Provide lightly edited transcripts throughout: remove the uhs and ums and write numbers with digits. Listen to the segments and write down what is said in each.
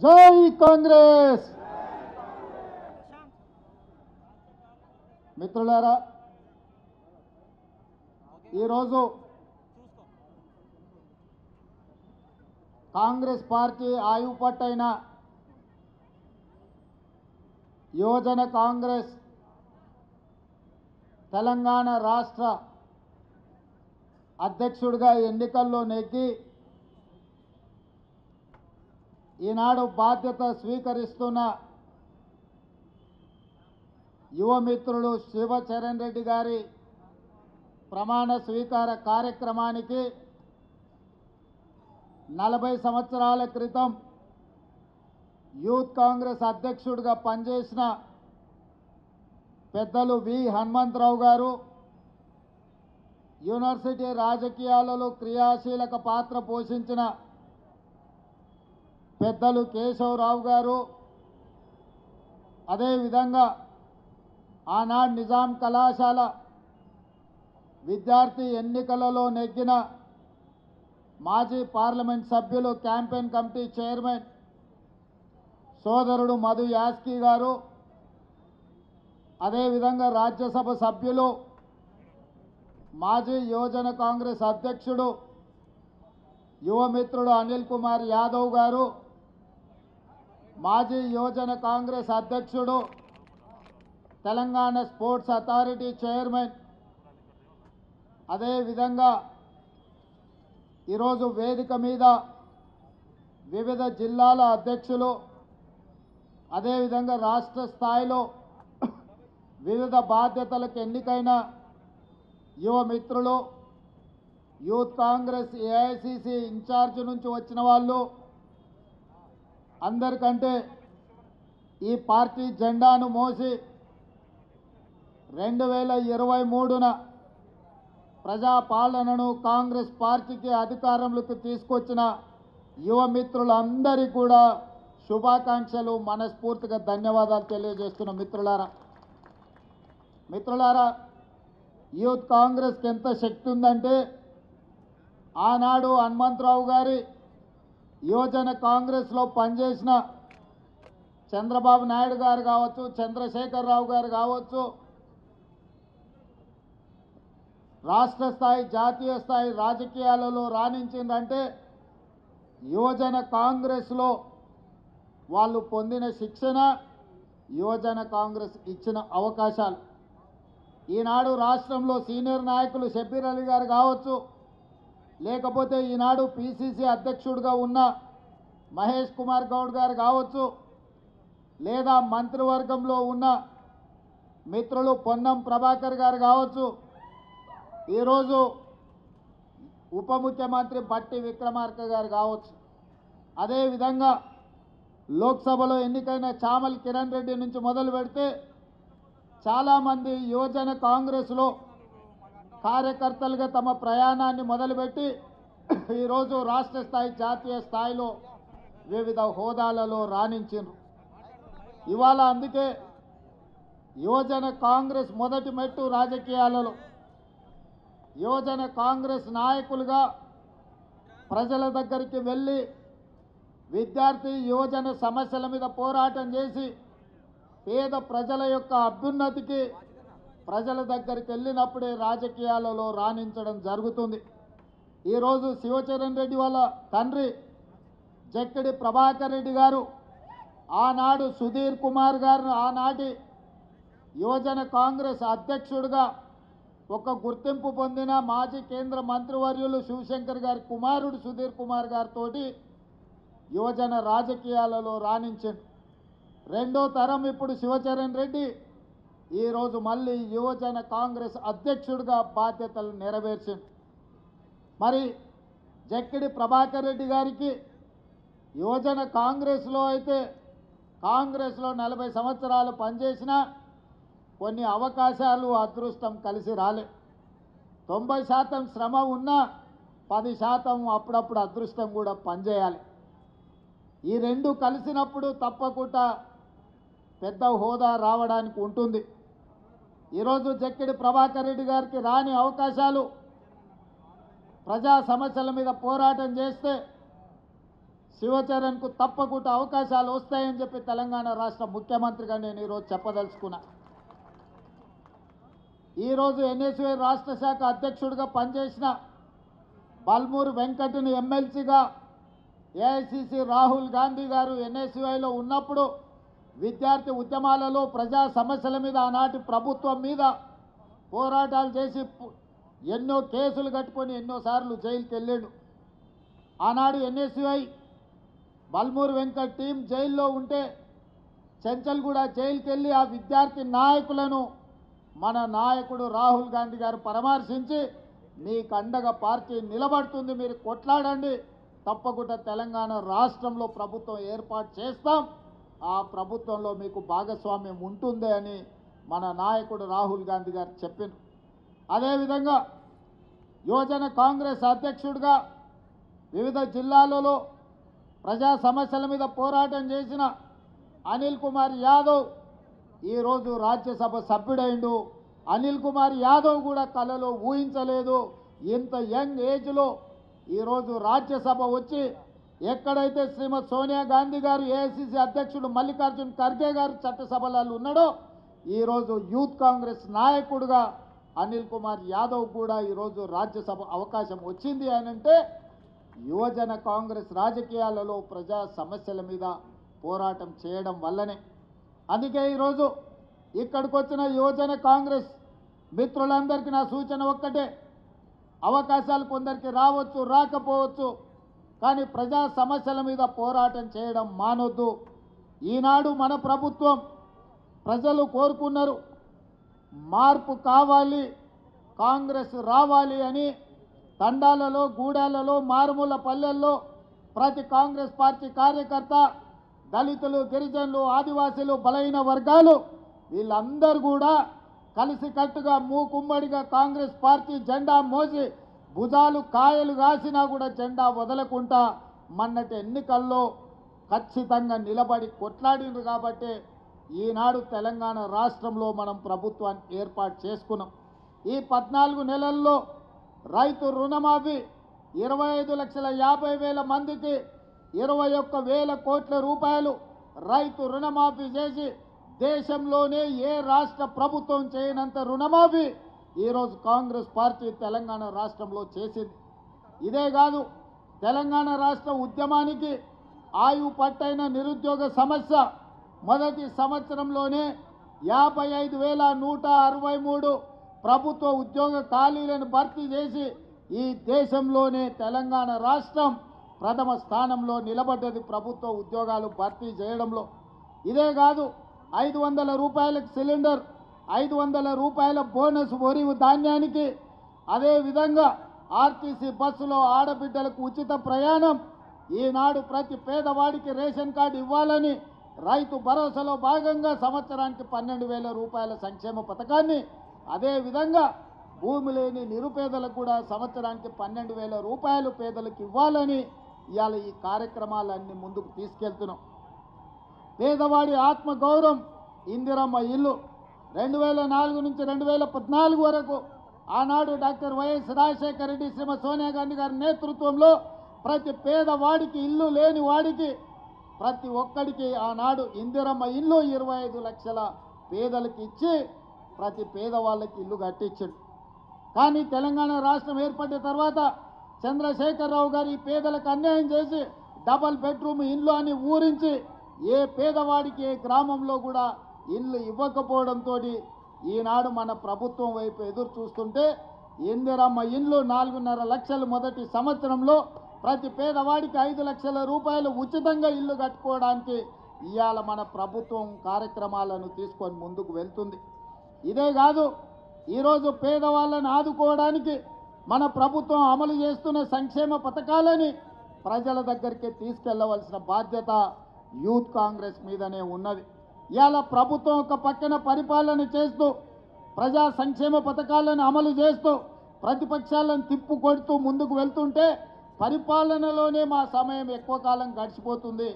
జై కాంగ్రెస్. మిత్రులారా, ఈరోజు కాంగ్రెస్ పార్టీ ఆయుపట్టైన యువజన కాంగ్రెస్ తెలంగాణ రాష్ట్ర అధ్యక్షుడిగా ఎన్నికల్లో నెగ్గి ఈనాడు బాధ్యత స్వీకరిస్తున్న యువమిత్రుడు శివచరణ్ రెడ్డి గారి ప్రమాణ స్వీకార కార్యక్రమానికి 40 సంవత్సరాల క్రితం యూత్ కాంగ్రెస్ అధ్యక్షుడిగా పనిచేసిన పెద్దలు వి హనుమంతరావు గారు, యూనివర్సిటీ రాజకీయాలలో క్రియాశీలక పాత్ర పోషించిన పెద్దలు కేశవరావు గారు, అదేవిధంగా ఆనాడు నిజాం కళాశాల విద్యార్థి ఎన్నికలలో నెగ్గిన మాజీ పార్లమెంట్ సభ్యులు క్యాంపెయిన్ కమిటీ చైర్మన్ సోదరుడు మధు యాస్కి గారు, అదేవిధంగా రాజ్యసభ సభ్యులు మాజీ యువజన కాంగ్రెస్ అధ్యక్షుడు యువమిత్రుడు అనిల్ కుమార్ యాదవ్ గారు, మాజీ యువజన కాంగ్రెస్ అధ్యక్షుడు తెలంగాణ స్పోర్ట్స్ అథారిటీ చైర్మన్, అదేవిధంగా ఈరోజు వేదిక మీద వివిధ జిల్లాల అధ్యక్షులు, అదేవిధంగా రాష్ట్ర స్థాయిలో వివిధ బాధ్యతలకు ఎన్నికైన యువమిత్రులు, యూత్ కాంగ్రెస్ ఏఐసిసి ఇన్ఛార్జ్ నుంచి వచ్చిన వాళ్ళు, అందరికంటే ఈ పార్టీ జెండాను మోసి 2023న ప్రజాపాలనను కాంగ్రెస్ పార్టీకి అధికారంలోకి తీసుకొచ్చిన యువమిత్రులందరికీ కూడా శుభాకాంక్షలు, మనస్ఫూర్తిగా ధన్యవాదాలు తెలియజేస్తున్న మిత్రులారా, యూత్ కాంగ్రెస్కి ఎంత శక్తి ఉందంటే ఆనాడు హనుమంతరావు గారి యువజన కాంగ్రెస్లో పనిచేసిన చంద్రబాబు నాయుడు గారు కావచ్చు, చంద్రశేఖరరావు గారు కావచ్చు, రాష్ట్ర స్థాయి జాతీయ స్థాయి రాజకీయాలలో రాణించిందంటే యువజన కాంగ్రెస్లో వాళ్ళు పొందిన శిక్షణ, యువజన కాంగ్రెస్ ఇచ్చిన అవకాశాలు. ఈనాడు రాష్ట్రంలో సీనియర్ నాయకులు షబ్బీర్ అలీ గారు కావచ్చు, లేకపోతే ఈనాడు పిసిసి అధ్యక్షుడిగా ఉన్న మహేష్ కుమార్ గౌడ్ గారు కావచ్చు, లేదా మంత్రివర్గంలో ఉన్న మిత్రులు పొన్నం ప్రభాకర్ గారు కావచ్చు, ఈరోజు ఉప ముఖ్యమంత్రి బట్టి విక్రమార్క గారు కావచ్చు, అదేవిధంగా లోక్సభలో ఎన్నికైన చామల్ కిరణ్ రెడ్డి నుంచి మొదలు పెడితే చాలామంది యువజన కాంగ్రెస్లో కార్యకర్తలుగా తమ ప్రయాణాన్ని మొదలుపెట్టి ఈరోజు రాష్ట్ర స్థాయి జాతీయ స్థాయిలో వివిధ హోదాలలో రాణించారు. ఇవాళ అందుకే యువజన కాంగ్రెస్ మొదటి మెట్టు రాజకీయాలలో యువజన కాంగ్రెస్ నాయకులుగా ప్రజల దగ్గరికి వెళ్ళి విద్యార్థి యువజన సమస్యల మీద పోరాటం చేసి పేద ప్రజల యొక్క అభ్యున్నతికి ప్రజల దగ్గరికి వెళ్ళినప్పుడే రాజకీయాలలో రాణించడం జరుగుతుంది. ఈరోజు శివచరణ్ రెడ్డి వాళ్ళ తండ్రి జక్కిడి ప్రభాకర్ రెడ్డి గారు, ఆనాడు సుధీర్ కుమార్ గారు ఆనాటి యువజన కాంగ్రెస్ అధ్యక్షుడిగా ఒక గుర్తింపు పొందిన మాజీ కేంద్ర మంత్రివర్యులు శివశంకర్ గారి కుమారుడు సుధీర్ కుమార్ గారితో యువజన రాజకీయాలలో రాణించింది. రెండో తరం ఇప్పుడు శివచరణ్ రెడ్డి ఈరోజు మళ్ళీ యువజన కాంగ్రెస్ అధ్యక్షుడిగా బాధ్యతలు నెరవేర్చింది. మరి జక్కిడి ప్రభాకర్ రెడ్డి గారికి యువజన కాంగ్రెస్లో అయితే కాంగ్రెస్లో 40 సంవత్సరాలు పనిచేసినా కొన్ని అవకాశాలు అదృష్టం కలిసి రాలే. 90% శ్రమ ఉన్నా 10% అప్పుడప్పుడు అదృష్టం కూడా పనిచేయాలి. ఈ రెండు కలిసినప్పుడు తప్పకుండా పెద్ద హోదా రావడానికి ఉంటుంది. ఈరోజు జక్కిడి ప్రభాకర్ రెడ్డి గారికి రాని అవకాశాలు ప్రజా సమస్యల మీద పోరాటం చేస్తే శివచరణ్కు తప్పకుండా అవకాశాలు వస్తాయని చెప్పి తెలంగాణ రాష్ట్ర ముఖ్యమంత్రిగా నేను ఈరోజు చెప్పదలుచుకున్నా. ఈరోజు ఎన్ఎస్యుఐ రాష్ట్ర శాఖ అధ్యక్షుడిగా పనిచేసిన బల్మూరు వెంకట్ని ఎమ్మెల్సీగా ఏఐసిసి రాహుల్ గాంధీ గారు ఎన్ఎస్యుఐలో ఉన్నప్పుడు విద్యార్థి ఉద్యమాలలో ప్రజా సమస్యల మీద ఆనాటి ప్రభుత్వం మీద పోరాటాలు చేసి ఎన్నో కేసులు కట్టుకొని ఎన్నోసార్లు జైలుకి వెళ్ళాడు. ఆనాడు ఎన్ఎస్యుఐ బల్మూరు వెంకట్ టీం జైల్లో ఉంటే చెంచల్గూడ జైలుకి వెళ్ళి ఆ విద్యార్థి నాయకులను మన నాయకుడు రాహుల్ గాంధీ గారు పరామర్శించి మీకు అండగా పార్టీ నిలబడుతుంది, మీరు కొట్లాడండి, తప్పకుండా తెలంగాణ రాష్ట్రంలో ప్రభుత్వం ఏర్పాటు చేస్తాం, ఆ ప్రభుత్వంలో మీకు భాగస్వామ్యం ఉంటుంది అని మన నాయకుడు రాహుల్ గాంధీ గారు చెప్పారు. అదేవిధంగా యువజన కాంగ్రెస్ అధ్యక్షుడిగా వివిధ జిల్లాలలో ప్రజా సమస్యల మీద పోరాటం చేసిన అనిల్ కుమార్ యాదవ్ ఈరోజు రాజ్యసభ సభ్యుడైండు. అనిల్ కుమార్ యాదవ్ కూడా కలలో ఊహించలేదు ఇంత యంగ్ ఏజ్లో ఈరోజు రాజ్యసభ వచ్చి ఎక్కడైతే శ్రీమతి సోనియా గాంధీ గారు ఏఐసిసి అధ్యక్షుడు మల్లికార్జున్ ఖర్గే గారు చట్టసభలలో ఉన్నాడో ఈరోజు యూత్ కాంగ్రెస్ నాయకుడుగా అనిల్ కుమార్ యాదవ్ కూడా ఈరోజు రాజ్యసభ అవకాశం వచ్చింది అని అంటే యువజన కాంగ్రెస్ రాజకీయాలలో ప్రజా సమస్యల మీద పోరాటం చేయడం వల్లనే. అందుకే ఈరోజు ఇక్కడికి వచ్చిన యువజన కాంగ్రెస్ మిత్రులందరికీ నా సూచన ఒక్కటే, అవకాశాలు కొందరికి రావచ్చు, రాకపోవచ్చు, కానీ ప్రజా సమస్యల మీద పోరాటం చేయడం మానొద్దు. ఈనాడు మన ప్రభుత్వం ప్రజలు కోరుకున్నారు, మార్పు కావాలి, కాంగ్రెస్ రావాలి అని తండాలలో, గూడాలలో, మారుమూల పల్లెల్లో ప్రతి కాంగ్రెస్ పార్టీ కార్యకర్త, దళితులు, గిరిజనులు, ఆదివాసీలు, బలహీన వర్గాలు వీళ్ళందరూ కూడా కలిసికట్టుగా మూకుమ్మడిగా కాంగ్రెస్ పార్టీ జెండా మోసి భుజాలు కాయలు కాసినా కూడా జెండా వదలకుండా మొన్నటి ఎన్నికల్లో ఖచ్చితంగా నిలబడి కొట్లాడిండ్రు. కాబట్టి ఈనాడు తెలంగాణ రాష్ట్రంలో మనం ప్రభుత్వాన్ని ఏర్పాటు చేసుకున్నాం. ఈ 14 నెలల్లో రైతు రుణమాఫీ 25,50,000 మందికి 21,000 కోట్ల రూపాయలు రైతు రుణమాఫీ చేసి దేశంలోనే ఏ రాష్ట్ర ప్రభుత్వం చేయనంత రుణమాఫీ ఈరోజు కాంగ్రెస్ పార్టీ తెలంగాణ రాష్ట్రంలో చేసింది. ఇదే కాదు, తెలంగాణ రాష్ట్ర ఉద్యమానికి ఆయువు పట్టైన నిరుద్యోగ సమస్య మొదటి సంవత్సరంలోనే 55,163 ప్రభుత్వ ఉద్యోగ ఖాళీలను భర్తీ చేసి ఈ దేశంలోనే తెలంగాణ రాష్ట్రం ప్రథమ స్థానంలో నిలబడ్డది ప్రభుత్వ ఉద్యోగాలు భర్తీ చేయడంలో. ఇదే కాదు, 500 రూపాయలకు సిలిండర్, 500 రూపాయల బోనస్ వరి ధాన్యానికి, అదేవిధంగా ఆర్టీసీ బస్సులో ఆడబిడ్డలకు ఉచిత ప్రయాణం, ఈనాడు ప్రతి పేదవాడికి రేషన్ కార్డు ఇవ్వాలని రైతు భరోసాలో భాగంగా సంవత్సరానికి 12,000 రూపాయల సంక్షేమ పథకాన్ని, అదేవిధంగా భూమి లేని నిరుపేదలకు కూడా సంవత్సరానికి 12,000 రూపాయలు పేదలకు ఇవ్వాలని ఇవాళ ఈ కార్యక్రమాలన్నీ ముందుకు తీసుకెళ్తున్నాం. పేదవాడి ఆత్మగౌరవం ఇందిరమ్మ ఇల్లు 2004 నుంచి 2014 వరకు ఆనాడు డాక్టర్ వైఎస్ రాజశేఖర రెడ్డి, శ్రీమతి సోనియా గాంధీ గారి నేతృత్వంలో ప్రతి పేదవాడికి, ఇల్లు లేని వాడికి ప్రతి ఒక్కడికి ఆనాడు ఇందిరమ్మ ఇల్లు 25 లక్షల పేదలకు ఇచ్చి ప్రతి పేదవాళ్ళకి ఇల్లు కట్టించాడు. కానీ తెలంగాణ రాష్ట్రం ఏర్పడిన తర్వాత చంద్రశేఖరరావు గారు ఈ పేదలకు అన్యాయం చేసి డబల్ బెడ్రూమ్ ఇల్లు అని ఊరించి ఏ పేదవాడికి ఏ గ్రామంలో కూడా ఇల్లు ఇవ్వకపోవడంతో ఈనాడు మన ప్రభుత్వం వైపు ఎదురు చూస్తుంటే ఇందిరమ్మ ఇల్లు 4.5 లక్షలు మొదటి సంవత్సరంలో ప్రతి పేదవాడికి 5 లక్షల రూపాయలు ఉచితంగా ఇల్లు కట్టుకోవడానికి ఇవాళ మన ప్రభుత్వం కార్యక్రమాలను తీసుకొని ముందుకు వెళ్తుంది. ఇదే కాదు, ఈరోజు పేదవాళ్ళని ఆదుకోవడానికి మన ప్రభుత్వం అమలు చేస్తున్న సంక్షేమ పథకాలని ప్రజల దగ్గరికి తీసుకెళ్లవలసిన బాధ్యత యూత్ కాంగ్రెస్ మీదనే ఉన్నది. ఇవాళ ప్రభుత్వం ఒక పక్కన పరిపాలన చేస్తూ ప్రజా సంక్షేమ పథకాలను అమలు చేస్తూ ప్రతిపక్షాలను తిప్పు కొడుతూ ముందుకు వెళ్తుంటే పరిపాలనలోనే మా సమయం ఎక్కువ కాలం గడిచిపోతుంది.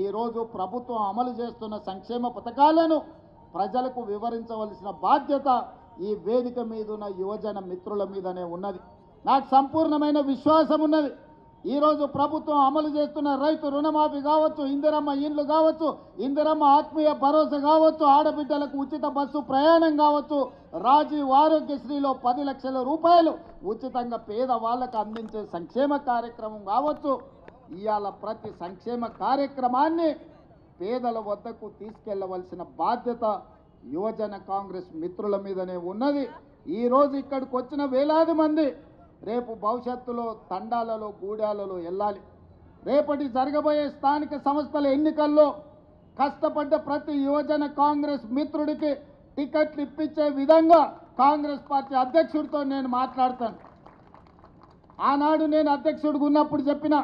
ఈరోజు ప్రభుత్వం అమలు చేస్తున్న సంక్షేమ పథకాలను ప్రజలకు వివరించవలసిన బాధ్యత ఈ వేదిక మీద ఉన్న యువజన మిత్రుల మీదనే ఉన్నది. నాకు సంపూర్ణమైన విశ్వాసం ఉన్నది, ఈరోజు ప్రభుత్వం అమలు చేస్తున్న రైతు రుణమాఫీ కావచ్చు, ఇందిరమ్మ ఇండ్లు కావచ్చు, ఇందిరమ్మ ఆత్మీయ భరోసా కావచ్చు, ఆడబిడ్డలకు ఉచిత బస్సు ప్రయాణం కావచ్చు, రాజీవ్ ఆరోగ్యశ్రీలో 10 లక్షల రూపాయలు ఉచితంగా పేదవాళ్లకు అందించే సంక్షేమ కార్యక్రమం కావచ్చు. ఇవాళ ప్రతి సంక్షేమ కార్యక్రమాన్ని పేదల వద్దకు తీసుకెళ్లవలసిన బాధ్యత యువజన కాంగ్రెస్ మిత్రుల మీదనే ఉన్నది. ఈరోజు ఇక్కడికి వచ్చిన వేలాది మంది రేపు భవిష్యత్తులో తండాలలో గూడాలలో వెళ్ళాలి. రేపటి జరగబోయే స్థానిక సంస్థల ఎన్నికల్లో కష్టపడ్డ ప్రతి యువజన కాంగ్రెస్ మిత్రుడికి టికెట్లు ఇప్పించే విధంగా కాంగ్రెస్ పార్టీ అధ్యక్షుడితో నేను మాట్లాడతాను. ఆనాడు నేను అధ్యక్షుడిగా ఉన్నప్పుడు చెప్పిన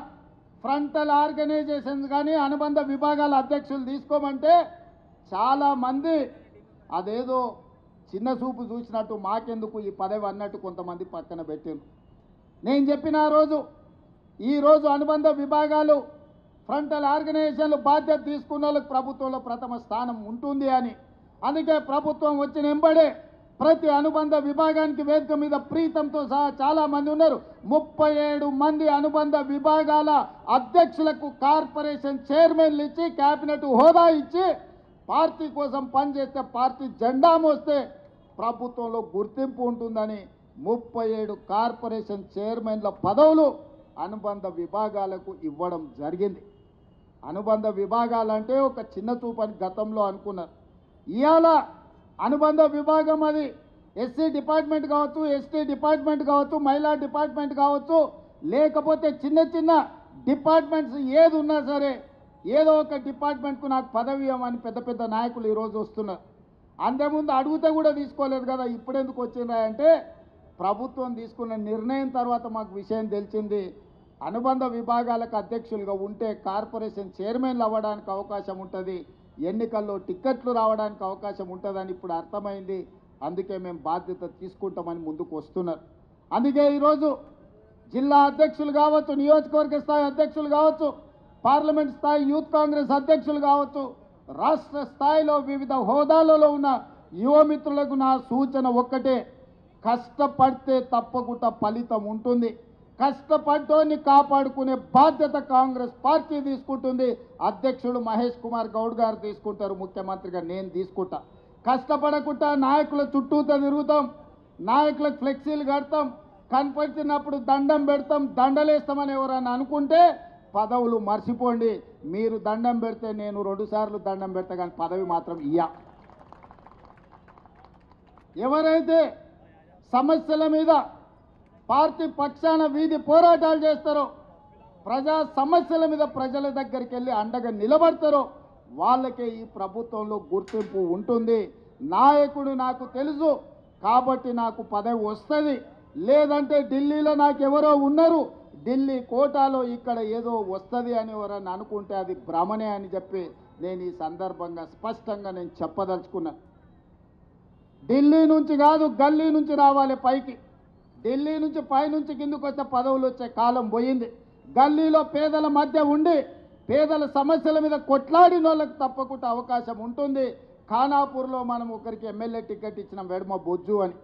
ఫ్రంటల్ ఆర్గనైజేషన్స్ కానీ అనుబంధ విభాగాల అధ్యక్షులు తీసుకోమంటే చాలామంది అదేదో చిన్న చూపు చూసినట్టు మాకెందుకు ఈ పదవి అన్నట్టు కొంతమంది పక్కన పెట్టారు. నేను చెప్పిన ఈరోజు అనుబంధ విభాగాలు ఫ్రంటల్ ఆర్గనైజేషన్లు బాధ్యత తీసుకున్న వాళ్ళకి ప్రభుత్వంలో ప్రథమ స్థానం ఉంటుంది అని. అందుకే ప్రభుత్వం వచ్చిన వెంబడే ప్రతి అనుబంధ విభాగానికి వేదిక మీద ప్రీతంతో సహా చాలామంది ఉన్నారు. 37 మంది అనుబంధ విభాగాల అధ్యక్షులకు కార్పొరేషన్ చైర్మన్లు ఇచ్చి క్యాబినెట్ హోదా ఇచ్చి పార్టీ కోసం పనిచేస్తే పార్టీ జెండా మోస్తే ప్రభుత్వంలో గుర్తింపు ఉంటుందని 37 కార్పొరేషన్ చైర్మన్ల పదవులు అనుబంధ విభాగాలకు ఇవ్వడం జరిగింది. అనుబంధ విభాగాలంటే ఒక చిన్న చూపని గతంలో అనుకున్నారు. ఇవాళ అనుబంధ విభాగం అది ఎస్సీ డిపార్ట్మెంట్ కావచ్చు, ఎస్టీ డిపార్ట్మెంట్ కావచ్చు, మహిళా డిపార్ట్మెంట్ కావచ్చు, లేకపోతే చిన్న చిన్న డిపార్ట్మెంట్స్ ఏది ఉన్నా సరే ఏదో ఒక డిపార్ట్మెంట్కు నాకు పదవి ఇవ్వమని పెద్ద పెద్ద నాయకులు ఈరోజు వస్తున్నారు. అంతకుముందు అడిగితే కూడా తీసుకోలేదు కదా, ఇప్పుడు ఎందుకు వచ్చిందా అంటే ప్రభుత్వం తీసుకున్న నిర్ణయం తర్వాత మాకు విషయం తెలిసింది. అనుబంధ విభాగాలకు అధ్యక్షులుగా ఉంటే కార్పొరేషన్ చైర్మన్లు అవ్వడానికి అవకాశం ఉంటుంది, ఎన్నికల్లో టిక్కెట్లు రావడానికి అవకాశం ఉంటుందని ఇప్పుడు అర్థమైంది. అందుకే మేము బాధ్యత తీసుకుంటామని ముందుకు వస్తున్నారు. అందుకే ఈరోజు జిల్లా అధ్యక్షులు కావచ్చు, నియోజకవర్గ స్థాయి అధ్యక్షులు కావచ్చు, పార్లమెంట్ స్థాయి యూత్ కాంగ్రెస్ అధ్యక్షులు కావచ్చు, రాష్ట్ర స్థాయిలో వివిధ హోదాలలో ఉన్న యువమిత్రులకు నా సూచన ఒక్కటే, కష్టపడితే తప్పకుండా ఫలితం ఉంటుంది. కష్టపడ్డోని కాపాడుకునే బాధ్యత కాంగ్రెస్ పార్టీ తీసుకుంటుంది. అధ్యక్షుడు మహేష్ కుమార్ గౌడ్ గారు తీసుకుంటారు, ముఖ్యమంత్రిగా నేను తీసుకుంటా. కష్టపడకుండా నాయకుల చుట్టూతో తిరుగుతాం, నాయకులకు ఫ్లెక్సీలు కడతాం, కనపడినప్పుడు దండం పెడతాం, దండలేస్తామని ఎవరన్నా అనుకుంటే పదవులు మర్చిపోండి. మీరు దండం పెడితే నేను 2 సార్లు దండం పెడతా, కానీ పదవి మాత్రం ఇయ్యా. ఎవరైతే సమస్యల మీద పార్టీ పక్షాన వీధి పోరాటాలు చేస్తారో, ప్రజా సమస్యల మీద ప్రజల దగ్గరికి వెళ్ళి అండగా నిలబడతారో వాళ్ళకే ఈ ప్రభుత్వంలో గుర్తింపు ఉంటుంది. నాయకుడు నాకు తెలుసు కాబట్టి నాకు పదవి వస్తుంది, లేదంటే ఢిల్లీలో నాకు ఎవరో ఉన్నారు, ఢిల్లీ కోటాలో ఇక్కడ ఏదో వస్తుంది అని ఎవరన్నా అనుకుంటే అది భ్రమనే అని చెప్పి నేను ఈ సందర్భంగా స్పష్టంగా నేను చెప్పదలుచుకున్నాను. ఢిల్లీ నుంచి కాదు, గల్లీ నుంచి రావాలి పైకి. ఢిల్లీ నుంచి పైనుంచి కిందకు వస్తే పదవులు వచ్చే కాలం పోయింది. గల్లీలో పేదల మధ్య ఉండి పేదల సమస్యల మీద కొట్లాడిన వాళ్ళకి తప్పకుండా అవకాశం ఉంటుంది. ఖానాపూర్లో మనం ఒకరికి ఎమ్మెల్యే టికెట్ ఇచ్చిన వెడమ బొజ్జు అని,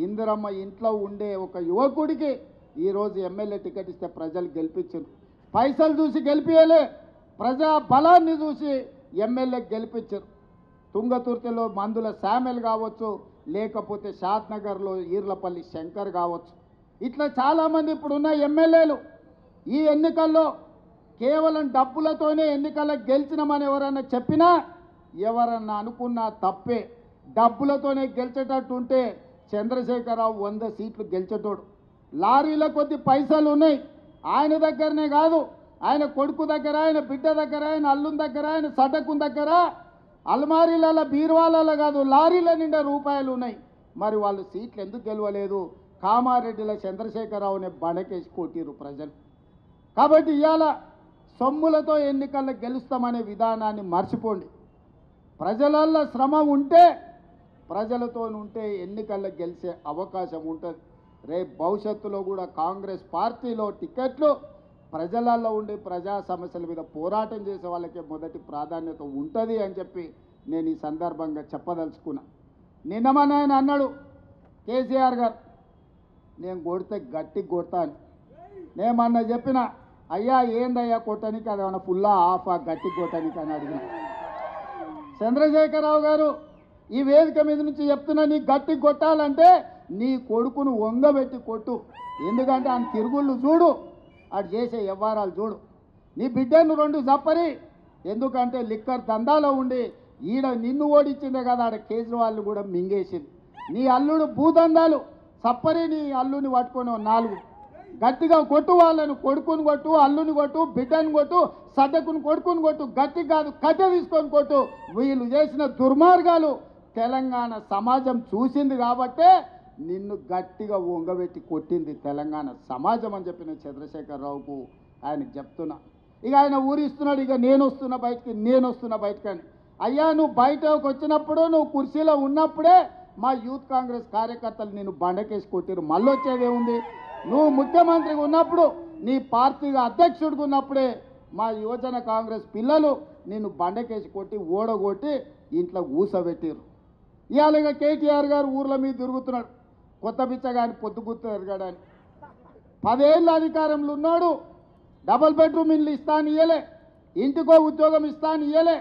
ఇందిరమ్మ ఇంట్లో ఉండే ఒక యువకుడికి ఈరోజు ఎమ్మెల్యే టికెట్ ఇస్తే ప్రజలు గెలిపించారు. పైసలు చూసి గెలిపియలే, ప్రజా బలాన్ని చూసి ఎమ్మెల్యే గెలిపించారు. తుంగతుర్తిలో మందుల శామెల్ కావచ్చు, లేకపోతే షాద్నగర్లో ఈర్లపల్లి శంకర్ కావచ్చు, ఇట్లా చాలామంది ఇప్పుడున్న ఎమ్మెల్యేలు ఈ ఎన్నికల్లో కేవలం డబ్బులతోనే ఎన్నికల్లో గెలిచినామని ఎవరన్నా చెప్పినా ఎవరన్నా అనుకున్నా తప్పే. డబ్బులతోనే గెలిచేటట్టు ఉంటే చంద్రశేఖరరావు 100 సీట్లు గెలిచేటోడు. లారీల కొద్ది పైసలు ఉన్నాయి ఆయన దగ్గరనే కాదు, ఆయన కొడుకు దగ్గర, ఆయన బిడ్డ దగ్గర, ఆయన అల్లుని దగ్గర, ఆయన సటకుని దగ్గర, అల్మారీల బీరువాలలో కాదు లారీల నిండా రూపాయలు ఉన్నాయి. మరి వాళ్ళు సీట్లు ఎందుకు గెలవలేదు? కామారెడ్డిల చంద్రశేఖరరావుని బడకేసి కొట్టిరు ప్రజలు. కాబట్టి ఇవాళ సొమ్ములతో ఎన్నికల్లో గెలుస్తామనే విధానాన్ని మర్చిపోండి. ప్రజలల్లో శ్రమ ఉంటే, ప్రజలతో ఉంటే ఎన్నికల్లో గెలిచే అవకాశం ఉంటుంది. రేపు భవిష్యత్తులో కూడా కాంగ్రెస్ పార్టీలో టికెట్లు ప్రజలలో ఉండి ప్రజా సమస్యల మీద పోరాటం చేసే వాళ్ళకే మొదటి ప్రాధాన్యత ఉంటుంది అని చెప్పి నేను ఈ సందర్భంగా చెప్పదలుచుకున్నా. నిన్నమని ఆయన అన్నాడు కేసీఆర్ గారు, నేను కొడితే గట్టి కొడతా అని. నేమన్నా చెప్పిన అయ్యా ఏందయ్యా కొట్టనికి అదేమన్నా ఫుల్లా ఆఫా గట్టి కొట్టనికి అని అడిగిన. చంద్రశేఖరరావు గారు ఈ వేదిక మీద నుంచి చెప్తున్నా, నీ గట్టి కొట్టాలంటే నీ కొడుకును వంగబెట్టి కొట్టు. ఎందుకంటే ఆయన తిరుగుళ్ళు చూడు, అటు చేసే వ్యవహారాలు చూడు. నీ బిడ్డను 2 జప్పరి, ఎందుకంటే లిక్కర్ దందాలో ఉండి ఈడ నిన్ను ఓడించిందే కదా, ఆడ కేజ్రీవాల్ని కూడా మింగేసింది. నీ అల్లుడు భూదందాలు సప్పరి, నీ అల్లుని పట్టుకొని 4 గట్టిగా కొట్టు. వాళ్ళను కొడుకుని కొట్టు, అల్లుని కొట్టు, బిడ్డను కొట్టు, సడ్డకుని కొడుకుని కొట్టు, గట్టి కాదు కట్టె తీసుకొని కొట్టు. వీళ్ళు చేసిన దుర్మార్గాలు తెలంగాణ సమాజం చూసింది కాబట్టే నిన్ను గట్టిగా వంగబెట్టి కొట్టింది తెలంగాణ సమాజం అని చెప్పిన చంద్రశేఖరరావుకు ఆయనకు చెప్తున్నా. ఇక ఆయన ఊరిస్తున్నాడు, ఇక నేను వస్తున్నా బయటికి అని. అయ్యా నువ్వు బయటకు వచ్చినప్పుడు, నువ్వు కుర్చీలో ఉన్నప్పుడే మా యూత్ కాంగ్రెస్ కార్యకర్తలు నిన్ను బండకేసి కొట్టిరు. మళ్ళీ వచ్చేదేముంది? నువ్వు ముఖ్యమంత్రిగా ఉన్నప్పుడు, నీ పార్టీగా అధ్యక్షుడిగా ఉన్నప్పుడే మా యువజన కాంగ్రెస్ పిల్లలు నిన్ను బండకేసి కొట్టి ఓడగొట్టి ఇంట్లో ఊసబెట్టిరు. ఇవాళ ఇక కేటీఆర్ గారు ఊర్ల మీద తిరుగుతున్నాడు, కొత్త బిచ్చగాని పొద్దుగుర్తు ఎరగడాని. 10 ఏళ్ళ అధికారంలో ఉన్నాడు, డబుల్ బెడ్రూమ్ ఇల్లు ఇస్తాను ఇయ్యలే, ఇంటికో ఉద్యోగం ఇస్తాను ఇయ్యలే,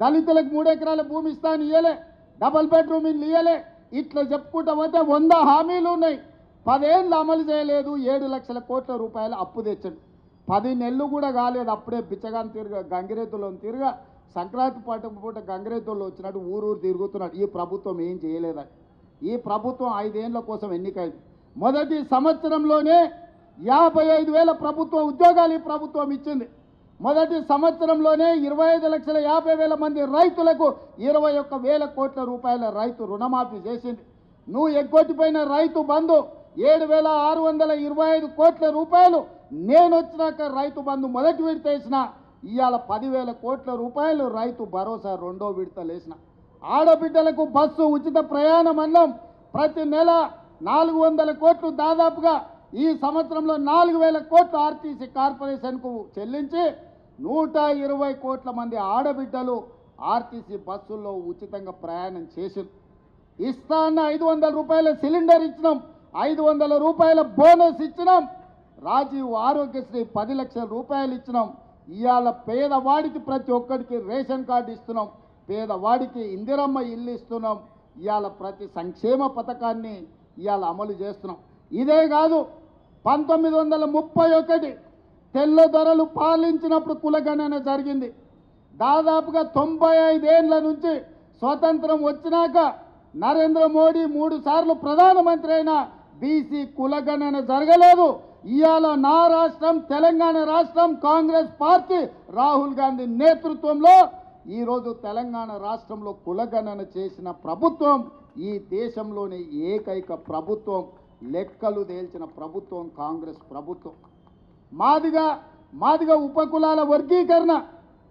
దళితులకు 3 ఎకరాల భూమి ఇస్తాను ఇయ్యలే, డబుల్ బెడ్రూమ్ ఇల్లు ఇయ్యలే. ఇట్లా చెప్పుకుంటా పోతే 100 హామీలు ఉన్నాయి. 10 ఏళ్ళు అమలు చేయలేదు. 7 లక్షల కోట్ల రూపాయలు అప్పు తెచ్చాడు. 10 నెలలు కూడా కాలేదు, అప్పుడే బిచ్చగాని గంగిరెద్దులో సంక్రాంతి పూట గంగిరెద్దుల్లో వచ్చినట్టు ఊరు తిరుగుతున్నాడు. ఈ ప్రభుత్వం ఏం చేయలేదని. ఈ ప్రభుత్వం 5 ఏళ్ల కోసం ఎన్నికైంది. మొదటి సంవత్సరంలోనే 55,000 ప్రభుత్వ ఉద్యోగాలు ఈ ప్రభుత్వం ఇచ్చింది. మొదటి సంవత్సరంలోనే 25,50,000 మంది రైతులకు 21,000 కోట్ల రూపాయల రైతు రుణమాఫీ చేసింది. నువ్వు ఎగ్గొట్టిపోయిన రైతు బంధు 7,625 కోట్ల రూపాయలు నేను వచ్చినాక రైతు బంధు మొదటి విడత వేసిన. ఇవాళ 10,000 కోట్ల రూపాయలు రైతు భరోసా 2వ విడతలు వేసిన. ఆడబిడ్డలకు బస్సు ఉచిత ప్రయాణం అన్నం ప్రతి నెల 400 కోట్లు, దాదాపుగా ఈ సంవత్సరంలో 4,000 కోట్లు ఆర్టీసీ కార్పొరేషన్కు చెల్లించి 120 కోట్ల మంది ఆడబిడ్డలు ఆర్టీసీ బస్సుల్లో ఉచితంగా ప్రయాణం చేసింది. ఇస్తా అన్న 500 రూపాయల సిలిండర్ ఇచ్చినాం, 500 రూపాయల బోనస్ ఇచ్చినాం. రాజీవ్ ఆరోగ్యశ్రీ 10 లక్షల రూపాయలు ఇచ్చినాం. ఇవాళ పేదవాడికి ప్రతి ఒక్కరికి రేషన్ కార్డు ఇస్తున్నాం, పేదవాడికి ఇందిరమ్మ ఇల్లు ఇస్తున్నాం. ఇవాళ ప్రతి సంక్షేమ పథకాన్ని ఇవాళ అమలు చేస్తున్నాం. ఇదే కాదు, 1931 తెల్లదొరలు పాలించినప్పుడు కులగణన జరిగింది. దాదాపుగా 95 ఏళ్ల నుంచి స్వతంత్రం వచ్చినాక నరేంద్ర మోడీ 3 సార్లు ప్రధానమంత్రి అయినా బీసీ కులగణన జరగలేదు. ఇవాళ నా రాష్ట్రం తెలంగాణ రాష్ట్రం, కాంగ్రెస్ పార్టీ రాహుల్ గాంధీ నేతృత్వంలో ఈరోజు తెలంగాణ రాష్ట్రంలో కులగణన చేసిన ప్రభుత్వం ఈ దేశంలోని ఏకైక ప్రభుత్వం, లెక్కలు తేల్చిన ప్రభుత్వం కాంగ్రెస్ ప్రభుత్వం. మాదిగా ఉపకులాల వర్గీకరణ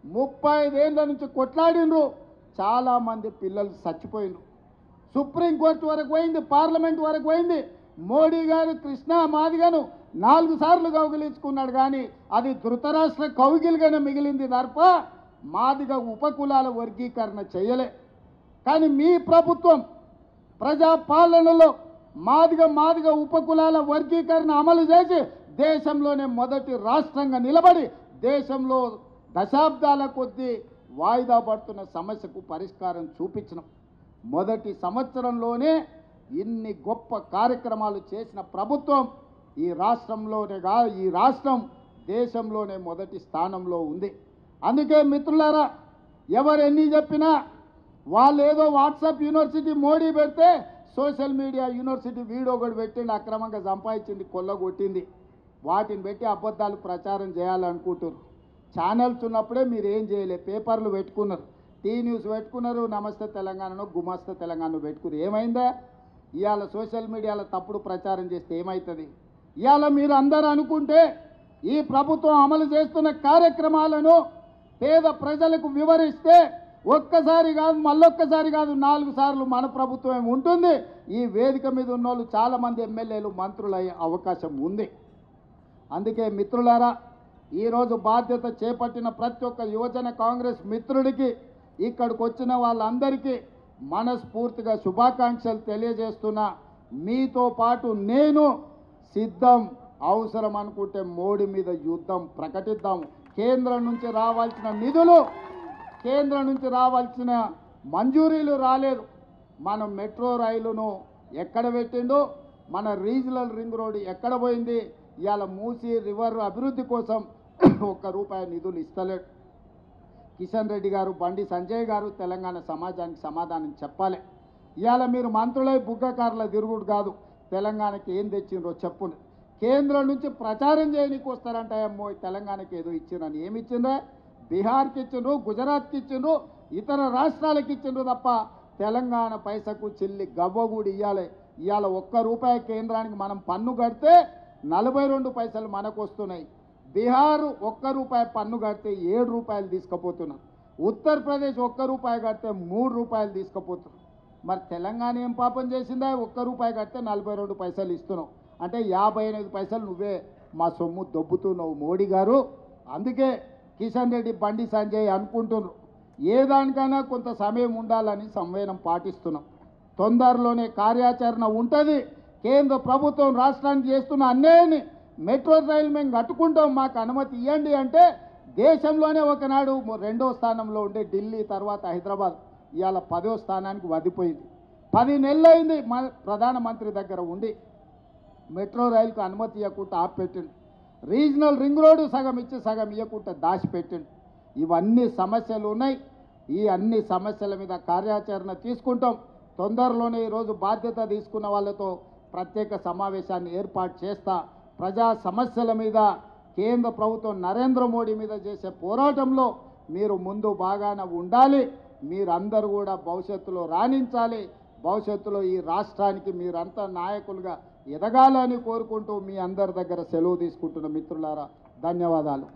35 ఏళ్ల నుంచి కొట్లాడినరు. చాలామంది పిల్లలు చచ్చిపోయినరు. సుప్రీంకోర్టు వరకు పోయింది, పార్లమెంట్ వరకు పోయింది. మోడీ గారు కృష్ణా మాదిగను 4 సార్లు కౌగిలించుకున్నాడు, కానీ అది ధృతరాష్ట్ర కౌగిలిగానే మిగిలింది తప్ప మాదిగ ఉపకులాల వర్గీకరణ చేయలే. కానీ మీ ప్రభుత్వం ప్రజాపాలనలో మాదిగ ఉపకులాల వర్గీకరణ అమలు చేసి దేశంలోనే మొదటి రాష్ట్రంగా నిలబడి దేశంలో దశాబ్దాల కొద్దీ వాయిదా పడుతున్న సమస్యకు పరిష్కారం చూపించినాం. మొదటి సంవత్సరంలోనే ఇన్ని గొప్ప కార్యక్రమాలు చేసిన ప్రభుత్వం ఈ రాష్ట్రంలోనే కాదు, ఈ రాష్ట్రం దేశంలోనే మొదటి స్థానంలో ఉంది. అందుకే మిత్రులారా, ఎవరు ఎన్ని చెప్పినా వాళ్ళు ఏదో వాట్సాప్ యూనివర్సిటీ మోడీ పెడితే సోషల్ మీడియా యూనివర్సిటీ వీడియో కూడా పెట్టింది, అక్రమంగా సంపాదించింది, కొల్లగొట్టింది. వాటిని పెట్టి అబద్ధాలు ప్రచారం చేయాలనుకుంటున్నారు. ఛానల్స్ ఉన్నప్పుడే మీరు ఏం చేయలే, పేపర్లు పెట్టుకున్నారు, టీ న్యూస్ పెట్టుకున్నారు, నమస్తే తెలంగాణను గుమస్తే తెలంగాణ పెట్టుకున్నారు. ఏమైందా? ఇవాళ సోషల్ మీడియాలో తప్పుడు ప్రచారం చేస్తే ఏమవుతుంది? ఇవాళ మీరు అందరూ అనుకుంటే ఈ ప్రభుత్వం అమలు చేస్తున్న కార్యక్రమాలను పేద ప్రజలకు వివరిస్తే ఒక్కసారి కాదు, మళ్ళొక్కసారి కాదు, 4 సార్లు మన ప్రభుత్వం ఉంటుంది. ఈ వేదిక మీద ఉన్నోళ్ళు చాలామంది ఎమ్మెల్యేలు మంత్రులు అయ్యే అవకాశం ఉంది. అందుకే మిత్రులారా, ఈరోజు బాధ్యత చేపట్టిన ప్రతి ఒక్క యువజన కాంగ్రెస్ మిత్రుడికి, ఇక్కడికి వచ్చిన వాళ్ళందరికీ మనస్ఫూర్తిగా శుభాకాంక్షలు తెలియజేస్తున్నా. మీతో పాటు నేను సిద్ధం, అవసరం అనుకుంటే మోడీ మీద యుద్ధం ప్రకటిద్దాం. కేంద్రం నుంచి రావాల్సిన నిధులు, కేంద్రం నుంచి రావాల్సిన మంజూరీలు రాలేదు. మనం మెట్రో రైలును ఎక్కడ పెట్టిండో, మన రీజనల్ రింగ్ రోడ్ ఎక్కడ పోయింది, ఇవాళ మూసీ రివర్ అభివృద్ధి కోసం ₹1 నిధులు ఇస్తలేడు. కిషన్ రెడ్డి గారు, బండి సంజయ్ గారు తెలంగాణ సమాజానికి సమాధానం చెప్పాలి. ఇవాళ మీరు మంత్రులై బుగ్గకారుల తిరుగుడు కాదు, తెలంగాణకి ఏం తెచ్చిండ్రో చెప్పుండ్రు. కేంద్రం నుంచి ప్రచారం చేయడానికి వస్తారంటే అమ్మో తెలంగాణకి ఏదో ఇచ్చిండ్రని. ఏమి ఇచ్చిండ్రా? బీహార్కి ఇచ్చిండ్రు, గుజరాత్కి ఇచ్చిండ్రు, ఇతర రాష్ట్రాలకు ఇచ్చిండ్రు తప్ప తెలంగాణ పైసకు చిల్లి గవ్వగూడి ఇవ్వాలి. ఇవాళ ₹1 కేంద్రానికి మనం పన్ను కడితే 42 పైసలు మనకు వస్తున్నాయి. బీహార్ ₹1 పన్ను కడితే ₹7 తీసుకుపోతున్నారు. ఉత్తరప్రదేశ్ ₹1 కడితే ₹3 తీసుకుపోతున్నారు. మరి తెలంగాణ ఏం పాపం చేసిందా? ₹1 కడితే 42 పైసలు ఇస్తున్నావు అంటే 58 పైసలు నువ్వే మా సొమ్ము దొబ్బుతున్నావు మోడీ గారు. అందుకే కిషన్ రెడ్డి, బండి సంజయ్ అనుకుంటున్నారు ఏ దానికైనా కొంత సమయం ఉండాలని సంవేదన పాటిస్తున్నాం. తొందరలోనే కార్యాచరణ ఉంటుంది. కేంద్ర ప్రభుత్వం రాష్ట్రానికి చేస్తున్న అన్యాయాన్ని మెట్రో రైలు మేము కట్టుకుంటాం, మాకు అనుమతి ఇవ్వండి అంటే దేశంలోనే ఒకనాడు 2వ స్థానంలో ఉండే ఢిల్లీ, తర్వాత హైదరాబాద్ ఇవాళ 10వ స్థానానికి వదిపోయింది. 10 నెలలు అయింది ప్రధానమంత్రి దగ్గర ఉండి మెట్రో రైలుకు అనుమతి ఇవ్వకుండా ఆపిపెట్టిండు. రీజనల్ రింగ్ రోడ్డు సగం ఇచ్చి సగం ఇవ్వకుండా దాచిపెట్టిండు. ఇవన్నీ సమస్యలు ఉన్నాయి. ఈ అన్ని సమస్యల మీద కార్యాచరణ తీసుకుంటాం. తొందరలోనే ఈరోజు బాధ్యత తీసుకున్న వాళ్ళతో ప్రత్యేక సమావేశాన్ని ఏర్పాటు చేస్తా. ప్రజా సమస్యల మీద కేంద్ర ప్రభుత్వం నరేంద్ర మోడీ మీద చేసే పోరాటంలో మీరు ముందు బాగానే ఉండాలి. మీరందరూ కూడా భవిష్యత్తులో రాణించాలి. భవిష్యత్తులో ఈ రాష్ట్రానికి మీరంతా నాయకులుగా ఎదగాలని కోరుకుంటూ మీ అందరి దగ్గర సెలవు తీసుకుంటున్న మిత్రులారా ధన్యవాదాలు.